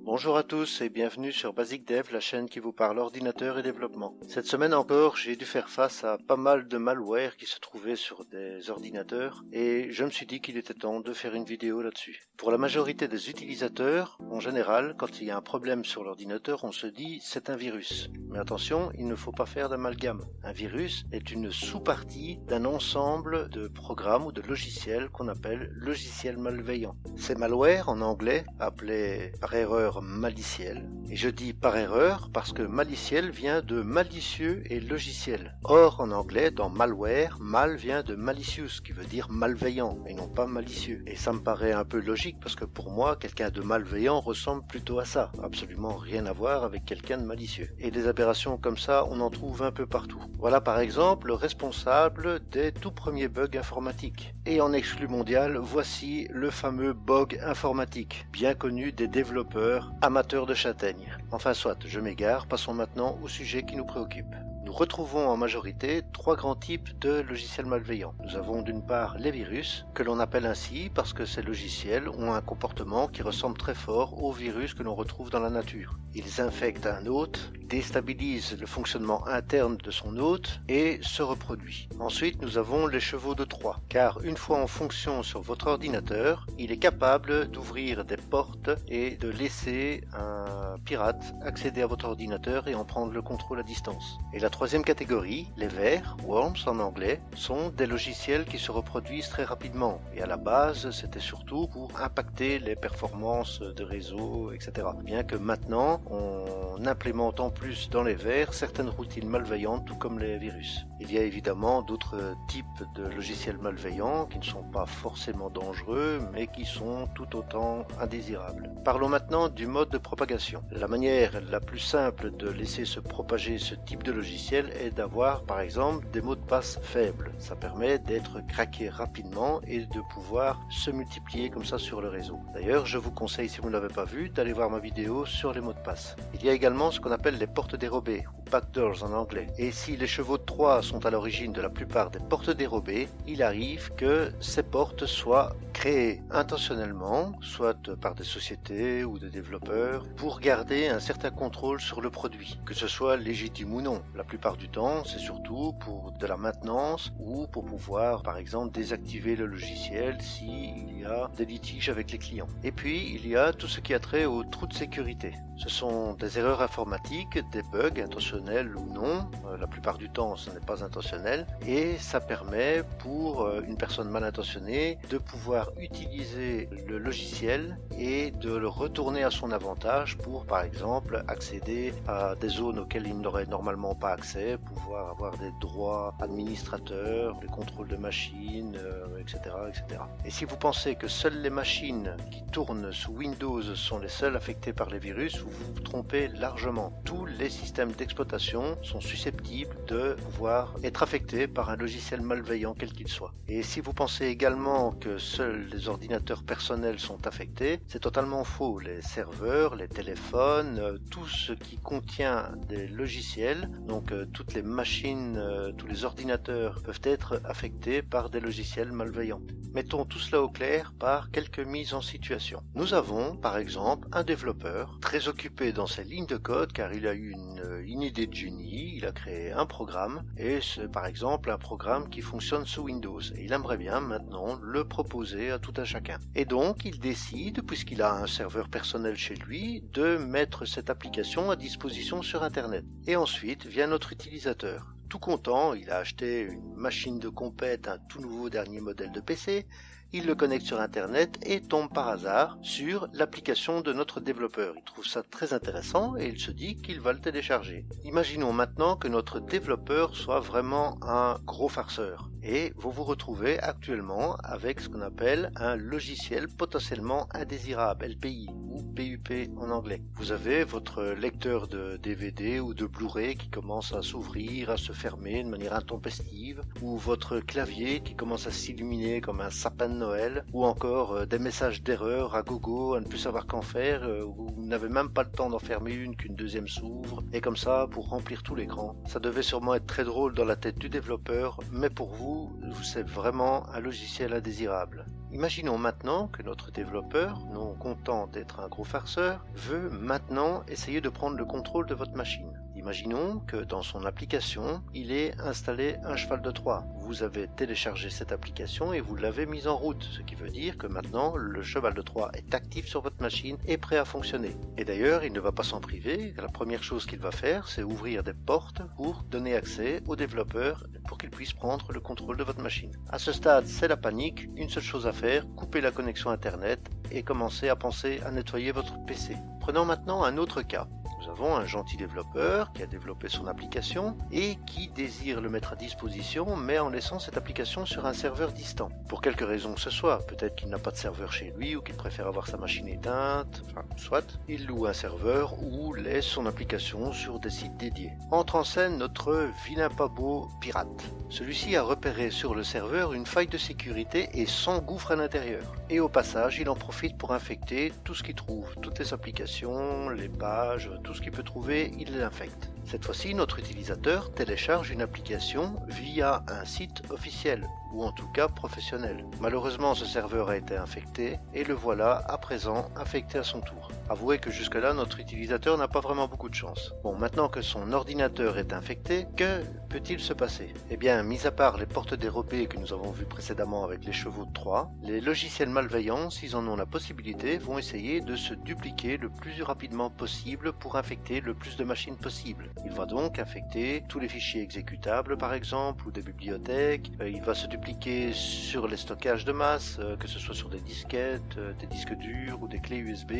Bonjour à tous et bienvenue sur Basic Dev, la chaîne qui vous parle ordinateur et développement. Cette semaine encore, j'ai dû faire face à pas mal de malware qui se trouvait sur des ordinateurs et je me suis dit qu'il était temps de faire une vidéo là-dessus. Pour la majorité des utilisateurs, en général, quand il y a un problème sur l'ordinateur, on se dit c'est un virus. Mais attention, il ne faut pas faire d'amalgame. Un virus est une sous-partie d'un ensemble de programmes ou de logiciels qu'on appelle logiciels malveillants. Ces malwares, en anglais, appelés par erreur maliciel. Et je dis par erreur parce que maliciel vient de malicieux et logiciel. Or, en anglais, dans malware, mal vient de malicious, qui veut dire malveillant, et non pas malicieux. Et ça me paraît un peu logique parce que pour moi, quelqu'un de malveillant ressemble plutôt à ça. Absolument rien à voir avec quelqu'un de malicieux. Et des aberrations comme ça, on en trouve un peu partout. Voilà par exemple le responsable des tout premiers bugs informatiques. Et en exclu mondial, voici le fameux bug informatique, bien connu des développeurs amateurs de châtaignes. Enfin soit, je m'égare, passons maintenant au sujet qui nous préoccupe. Nous retrouvons en majorité trois grands types de logiciels malveillants. Nous avons d'une part les virus, que l'on appelle ainsi parce que ces logiciels ont un comportement qui ressemble très fort aux virus que l'on retrouve dans la nature. Ils infectent un hôte, déstabilisent le fonctionnement interne de son hôte et se reproduisent. Ensuite, nous avons les chevaux de Troie, car une fois en fonction sur votre ordinateur, il est capable d'ouvrir des portes et de laisser un pirate accéder à votre ordinateur et en prendre le contrôle à distance. Et la troisième catégorie, les vers, worms en anglais, sont des logiciels qui se reproduisent très rapidement. Et à la base, c'était surtout pour impacter les performances de réseau, etc. Bien que maintenant, on implémente en plus dans les vers certaines routines malveillantes, tout comme les virus. Il y a évidemment d'autres types de logiciels malveillants qui ne sont pas forcément dangereux, mais qui sont tout autant indésirables. Parlons maintenant du mode de propagation. La manière la plus simple de laisser se propager ce type de logiciel est d'avoir par exemple des mots de passe faibles. Ça permet d'être craqué rapidement et de pouvoir se multiplier comme ça sur le réseau. D'ailleurs, je vous conseille, si vous ne l'avez pas vu, d'aller voir ma vidéo sur les mots de passe. Il y a également ce qu'on appelle les portes dérobées, ou backdoors en anglais. Et si les chevaux de Troie sont à l'origine de la plupart des portes dérobées, il arrive que ces portes soient créées intentionnellement, soit par des sociétés ou des développeurs, pour garder un certain contrôle sur le produit, que ce soit légitime ou non. La plupart du temps, c'est surtout pour de la maintenance ou pour pouvoir, par exemple, désactiver le logiciel s'il y a des litiges avec les clients. Et puis, il y a tout ce qui a trait aux trous de sécurité. Ce sont des erreurs informatiques, des bugs intentionnels ou non. La plupart du temps, ce n'est pas intentionnel. Et ça permet pour une personne mal intentionnée de pouvoir utiliser le logiciel et de le retourner à son avantage pour, par exemple, accéder à des zones auxquelles il n'aurait normalement pas accès, pouvoir avoir des droits administrateurs, les contrôles de machines, etc., etc. Et si vous pensez que seules les machines qui tournent sous Windows sont les seules affectées par les virus, vous vous trompez largement. Tous les systèmes d'exploitation sont susceptibles de pouvoir être affectés par un logiciel malveillant quel qu'il soit. Et si vous pensez également que seuls les ordinateurs personnels sont affectés, c'est totalement faux. Les serveurs, les téléphones, tout ce qui contient des logiciels, donc toutes les machines, tous les ordinateurs peuvent être affectés par des logiciels malveillants. Mettons tout cela au clair par quelques mises en situation. Nous avons par exemple un développeur très occupé dans ses lignes de code car il a eu une idée de génie, il a créé un programme et c'est par exemple un programme qui fonctionne sous Windows et il aimerait bien maintenant le proposer à tout un chacun. Et donc il décide, puisqu'il a un serveur personnel chez lui, de mettre cette application à disposition sur Internet. Et ensuite vient notre utilisateur. Tout content, il a acheté une machine de compète, un tout nouveau dernier modèle de PC, il le connecte sur Internet et tombe par hasard sur l'application de notre développeur. Il trouve ça très intéressant et il se dit qu'il va le télécharger. Imaginons maintenant que notre développeur soit vraiment un gros farceur et vous vous retrouvez actuellement avec ce qu'on appelle un logiciel potentiellement indésirable, LPI ou PUP en anglais. Vous avez votre lecteur de DVD ou de Blu-ray qui commence à s'ouvrir, à se fermer de manière intempestive, ou votre clavier qui commence à s'illuminer comme un sapin de Noël, ou encore des messages d'erreur à gogo, à ne plus savoir qu'en faire, où vous n'avez même pas le temps d'en fermer une qu'une deuxième s'ouvre, et comme ça pour remplir tout l'écran. Ça devait sûrement être très drôle dans la tête du développeur, mais pour vous, c'est vraiment un logiciel indésirable. Imaginons maintenant que notre développeur, non content d'être un gros farceur, veut maintenant essayer de prendre le contrôle de votre machine. Imaginons que dans son application, il ait installé un cheval de Troie. Vous avez téléchargé cette application et vous l'avez mise en route, ce qui veut dire que maintenant le cheval de Troie est actif sur votre machine et prêt à fonctionner. Et d'ailleurs, il ne va pas s'en priver. La première chose qu'il va faire, c'est ouvrir des portes pour donner accès aux développeurs pour qu'ils puissent prendre le contrôle de votre machine. À ce stade, c'est la panique. Une seule chose à faire, couper la connexion Internet et commencer à penser à nettoyer votre PC. Prenons maintenant un autre cas. Nous avons un gentil développeur qui a développé son application et qui désire le mettre à disposition, mais en laissant cette application sur un serveur distant. Pour quelque raison que ce soit, peut-être qu'il n'a pas de serveur chez lui ou qu'il préfère avoir sa machine éteinte, soit, il loue un serveur ou laisse son application sur des sites dédiés. Entre en scène notre vilain pas beau pirate. Celui-ci a repéré sur le serveur une faille de sécurité et s'engouffre à l'intérieur. Et au passage, il en profite pour infecter tout ce qu'il trouve, toutes les applications, les pages, tout ce qu'il peut trouver, il l'infecte. Cette fois-ci, notre utilisateur télécharge une application via un site officiel, ou en tout cas professionnel. Malheureusement, ce serveur a été infecté, et le voilà à présent infecté à son tour. Avouez que jusque-là, notre utilisateur n'a pas vraiment beaucoup de chance. Bon, maintenant que son ordinateur est infecté, que peut-il se passer? Eh bien, mis à part les portes dérobées que nous avons vues précédemment avec les chevaux de Troie, les logiciels malveillants, s'ils en ont la possibilité, vont essayer de se dupliquer le plus rapidement possible pour infecter le plus de machines possible. Il va donc infecter tous les fichiers exécutables par exemple, ou des bibliothèques. Il va se dupliquer sur les stockages de masse, que ce soit sur des disquettes, des disques durs ou des clés USB.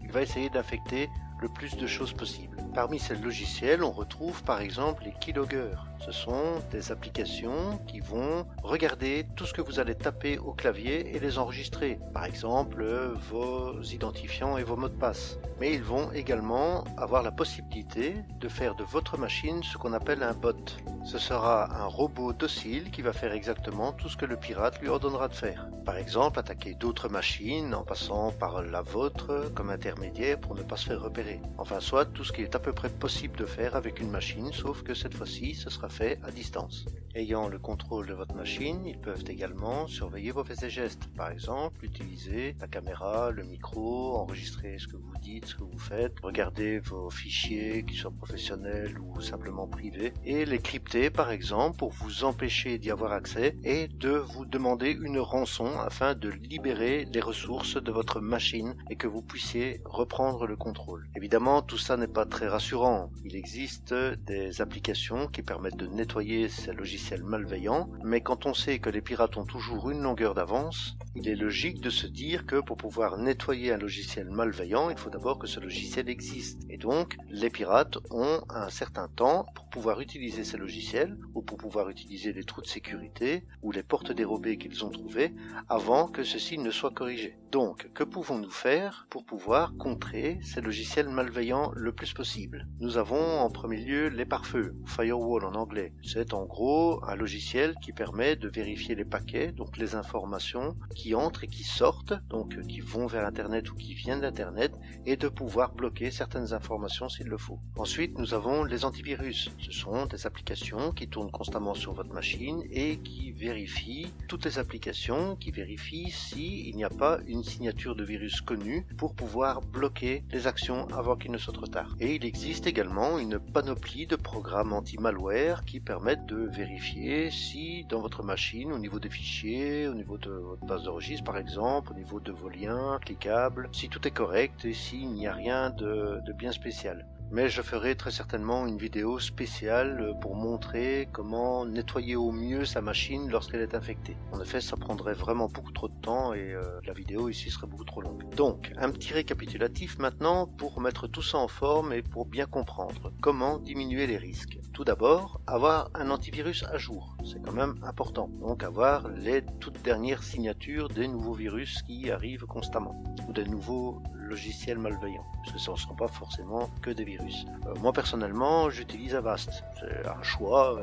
Il va essayer d'infecter le plus de choses possible. Parmi ces logiciels, on retrouve par exemple les keyloggers. Ce sont des applications qui vont regarder tout ce que vous allez taper au clavier et les enregistrer. Par exemple, vos identifiants et vos mots de passe. Mais ils vont également avoir la possibilité de faire de votre machine ce qu'on appelle un bot. Ce sera un robot docile qui va faire exactement tout ce que le pirate lui ordonnera de faire. Par exemple, attaquer d'autres machines en passant par la vôtre comme intermédiaire pour ne pas se faire repérer. Enfin, soit tout ce qui est à peu près possible de faire avec une machine, sauf que cette fois-ci, ce sera fait à distance. Ayant le contrôle de votre machine, ils peuvent également surveiller vos faits et gestes. Par exemple, utiliser la caméra, le micro, enregistrer ce que vous dites, ce que vous faites, regarder vos fichiers, qu'ils soient professionnels ou simplement privés, et les crypter par exemple pour vous empêcher d'y avoir accès et de vous demander une rançon afin de libérer les ressources de votre machine et que vous puissiez reprendre le contrôle. Évidemment, tout ça n'est pas très rassurant. Il existe des applications qui permettent de nettoyer ces logiciels malveillants, mais quand on sait que les pirates ont toujours une longueur d'avance, il est logique de se dire que pour pouvoir nettoyer un logiciel malveillant, il faut d'abord que ce logiciel existe. Et donc, les pirates ont un certain temps pour pouvoir utiliser ces logiciels ou pour pouvoir utiliser les trous de sécurité ou les portes dérobées qu'ils ont trouvées avant que ceci ne soit corrigé. Donc, que pouvons-nous faire pour pouvoir contrer ces logiciels malveillants le plus possible? Nous avons en premier lieu les pare-feux, firewall en anglais. C'est en gros un logiciel qui permet de vérifier les paquets, donc les informations qui entrent et qui sortent, donc qui vont vers Internet ou qui viennent d'Internet, et de pouvoir bloquer certaines informations s'il le faut. Ensuite, nous avons les antivirus. Ce sont des applications qui tournent constamment sur votre machine et qui vérifient toutes les applications, qui vérifient s'il n'y a pas une signature de virus connue pour pouvoir bloquer les actions avant qu'il ne soit trop tard. Et il existe également une panoplie de programmes anti-malware qui permettent de vérifier si dans votre machine, au niveau des fichiers, au niveau de votre base de registre par exemple, au niveau de vos liens cliquables, si tout est correct et s'il n'y a rien de bien spécial. Mais je ferai très certainement une vidéo spéciale pour montrer comment nettoyer au mieux sa machine lorsqu'elle est infectée. En effet, ça prendrait vraiment beaucoup trop de temps et la vidéo ici serait beaucoup trop longue. Donc, un petit récapitulatif maintenant pour mettre tout ça en forme et pour bien comprendre comment diminuer les risques. Tout d'abord, avoir un antivirus à jour, c'est quand même important. Donc avoir les toutes dernières signatures des nouveaux virus qui arrivent constamment, ou des nouveaux logiciels malveillants, parce que ce ne sont pas forcément que des virus. Moi personnellement, j'utilise Avast. C'est un choix.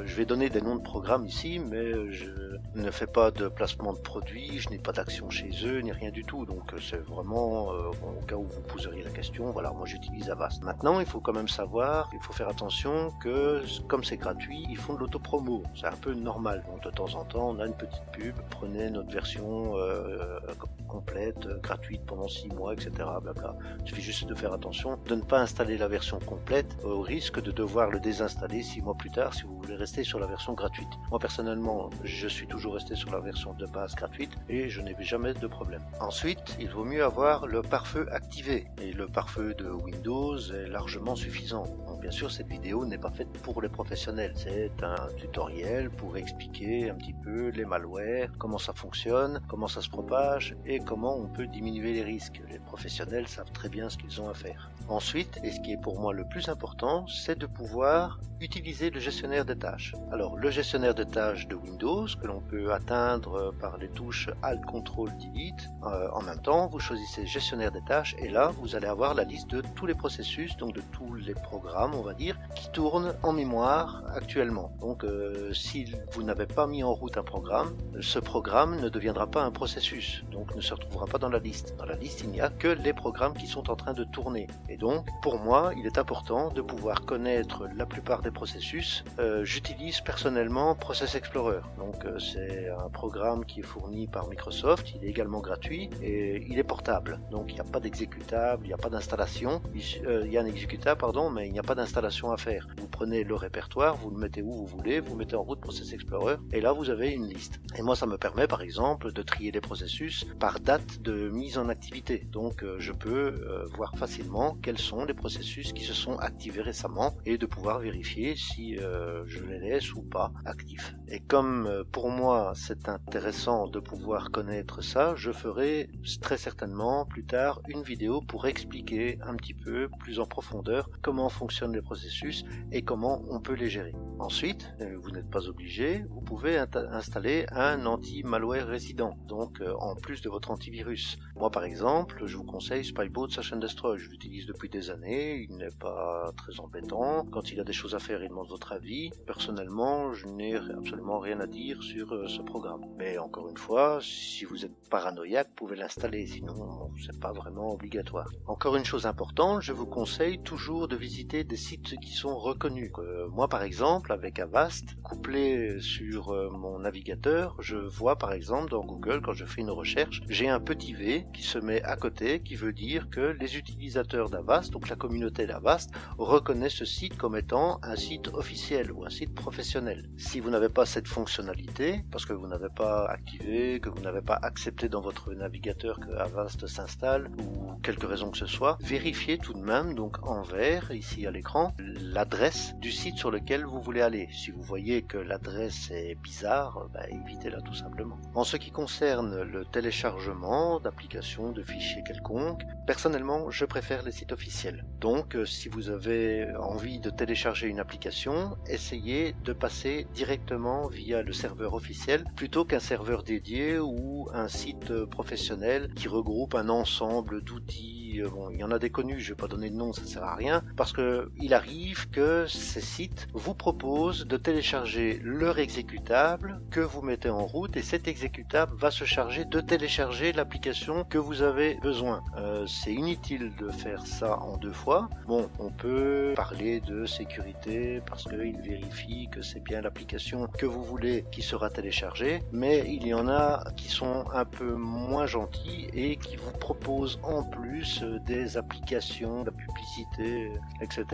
Je vais donner des noms de programmes ici, mais je ne fais pas de placement de produits, je n'ai pas d'action chez eux, ni rien du tout. Donc c'est vraiment, au cas où vous poseriez la question, voilà, moi j'utilise Avast. Maintenant, il faut quand même savoir, il faut faire attention que, comme c'est gratuit, ils font de l'autopromo. C'est un peu normal. Donc de temps en temps, on a une petite pub, prenez notre version complète, gratuite pendant 6 mois, etc. Blabla. Il suffit juste de faire attention de ne pas installer la version complète au risque de devoir le désinstaller 6 mois plus tard si vous voulez rester sur la version gratuite. Moi personnellement, je suis toujours resté sur la version de base gratuite et je n'ai jamais de problème. Ensuite, il vaut mieux avoir le pare-feu activé et le pare-feu de Windows est largement suffisant. Donc, bien sûr, cette vidéo n'est pas faite pour les professionnels. C'est un tutoriel pour expliquer un petit peu les malwares, comment ça fonctionne, comment ça se propage et comment on peut diminuer les risques. Les professionnels savent très bien ce qu'ils ont à faire. Ensuite, et ce qui est pour moi le plus important, c'est de pouvoir utiliser le gestionnaire de tâches. Alors, le gestionnaire de tâches de Windows, que l'on peut atteindre par les touches Alt, Ctrl, Delete. En même temps, vous choisissez gestionnaire de tâches et là, vous allez avoir la liste de tous les processus, donc de tous les programmes, on va dire, qui tournent en mémoire actuellement. Donc, si vous n'avez pas mis en route un programme, ce programme ne deviendra pas un processus, donc ne se retrouvera pas dans la liste. Dans la liste, il n'y a que les programmes qui sont en train de tourner. Et donc, pour moi, il est important de pouvoir connaître la plupart des processus. J'utilise personnellement Process Explorer. Donc, c'est un programme qui est fourni par Microsoft. Il est également gratuit et il est portable. Donc, il n'y a pas d'exécutable, il n'y a pas d'installation. Il y a un exécutable, pardon, mais il n'y a pas d'installation à faire. Vous prenez le répertoire, vous le mettez où vous voulez, vous mettez en route Process Explorer et là, vous avez une liste. Et moi, ça me permet, par exemple, de trier les processus par date de mise en activité. Donc, je peux voir facilement quels sont les processus qui se sont activés récemment et de pouvoir vérifier si je les laisse ou pas actifs. Et comme pour moi c'est intéressant de pouvoir connaître ça, je ferai très certainement plus tard une vidéo pour expliquer un petit peu plus en profondeur comment fonctionnent les processus et comment on peut les gérer. Ensuite, vous n'êtes pas obligé, vous pouvez installer un anti-malware résident, donc en plus de votre antivirus. Moi par exemple, je vous conseille Spyboat Search and Destroy, je l'utilise depuis des années, il n'est pas très embêtant. Quand il a des choses à faire, il demande votre avis. Personnellement, je n'ai absolument rien à dire sur ce programme. Mais encore une fois, si vous êtes paranoïaque, vous pouvez l'installer, sinon c'est pas vraiment obligatoire. Encore une chose importante, je vous conseille toujours de visiter des sites qui sont reconnus. Moi par exemple, avec Avast, couplé sur mon navigateur, je vois par exemple dans Google, quand je fais une recherche, j'ai un petit V qui se met à côté, qui veut dire que les utilisateurs d'Avast, donc la communauté d'Avast, reconnaît ce site comme étant un site officiel ou un site professionnel. Si vous n'avez pas cette fonctionnalité, parce que vous n'avez pas activé, que vous n'avez pas accepté dans votre navigateur que Avast s'installe ou quelque raison que ce soit, vérifiez tout de même, donc en vert, ici à l'écran, l'adresse du site sur lequel vous voulez aller. Si vous voyez que l'adresse est bizarre, évitez-la tout simplement. En ce qui concerne le téléchargement d'applications, de fichiers quelconques, personnellement, je préfère les sites officiels. Donc, si vous avez envie de télécharger une application, essayez de passer directement via le serveur officiel plutôt qu'un serveur dédié ou un site professionnel qui regroupe un ensemble d'outils. Bon, il y en a des connus, je ne vais pas donner de nom, ça sert à rien, parce que il arrive que ces sites vous proposent de télécharger leur exécutable que vous mettez en route et cet exécutable va se charger de télécharger l'application que vous avez besoin. C'est inutile de faire ça en 2 fois. Bon, on peut parler de sécurité parce qu'il vérifie que c'est bien l'application que vous voulez qui sera téléchargée, mais il y en a qui sont un peu moins gentils et qui vous proposent en plus des applications, de la publicité, etc.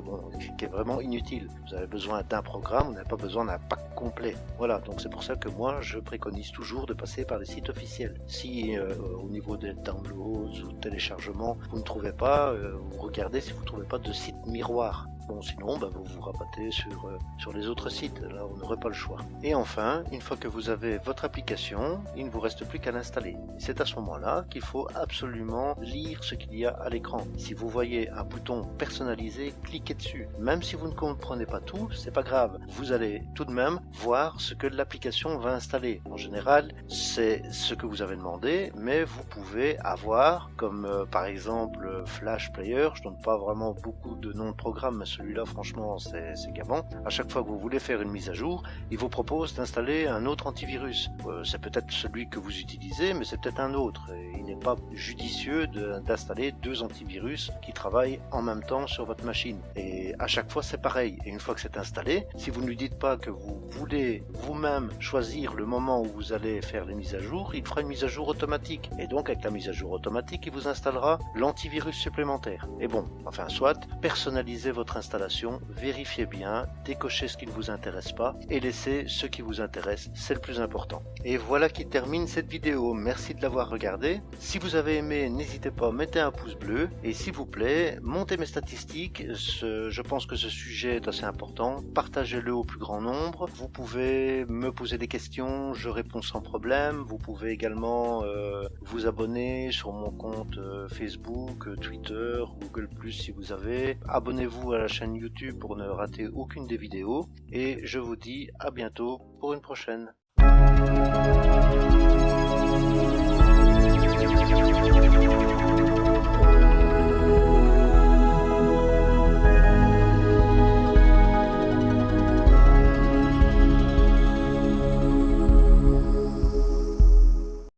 Bon, qui est vraiment inutile. Vous avez besoin d'un programme, vous n'avez pas besoin d'un pack complet. Voilà, donc c'est pour ça que moi je préconise toujours de passer par des sites officiels. Si au niveau des downloads ou téléchargements, vous ne trouvez pas, vous regardez si vous ne trouvez pas de site miroir. Bon, sinon, vous vous rabattez sur les autres sites. Là, on n'aurait pas le choix. Et enfin, une fois que vous avez votre application, il ne vous reste plus qu'à l'installer. C'est à ce moment-là qu'il faut absolument lire ce qu'il y a à l'écran. Si vous voyez un bouton personnalisé, cliquez dessus. Même si vous ne comprenez pas tout, c'est pas grave. Vous allez tout de même voir ce que l'application va installer. En général, c'est ce que vous avez demandé, mais vous pouvez avoir, comme par exemple Flash Player, je donne pas vraiment beaucoup de noms de programmes, mais celui-là franchement c'est gavant. À chaque fois que vous voulez faire une mise à jour, il vous propose d'installer un autre antivirus. C'est peut-être celui que vous utilisez, mais c'est peut-être un autre. Et il n'est pas judicieux d'installer deux antivirus qui travaillent en même temps sur votre machine. Et à chaque fois c'est pareil. Et une fois que c'est installé, si vous ne lui dites pas que vous voulez vous-même choisir le moment où vous allez faire les mises à jour, il fera une mise à jour automatique. Et donc avec la mise à jour automatique, il vous installera l'antivirus supplémentaire. Et bon, enfin soit, personnalisez votre installation, vérifiez bien, décochez ce qui ne vous intéresse pas et laissez ce qui vous intéresse, c'est le plus important. Et voilà qui termine cette vidéo, merci de l'avoir regardée. Si vous avez aimé, n'hésitez pas, mettez un pouce bleu et s'il vous plaît, montez mes statistiques, je pense que ce sujet est assez important, partagez-le au plus grand nombre. Vous pouvez me poser des questions, je réponds sans problème. Vous pouvez également vous abonner sur mon compte Facebook, Twitter, Google+, si vous avez. Abonnez-vous à la chaîne YouTube pour ne rater aucune des vidéos. Et je vous dis à bientôt pour une prochaine.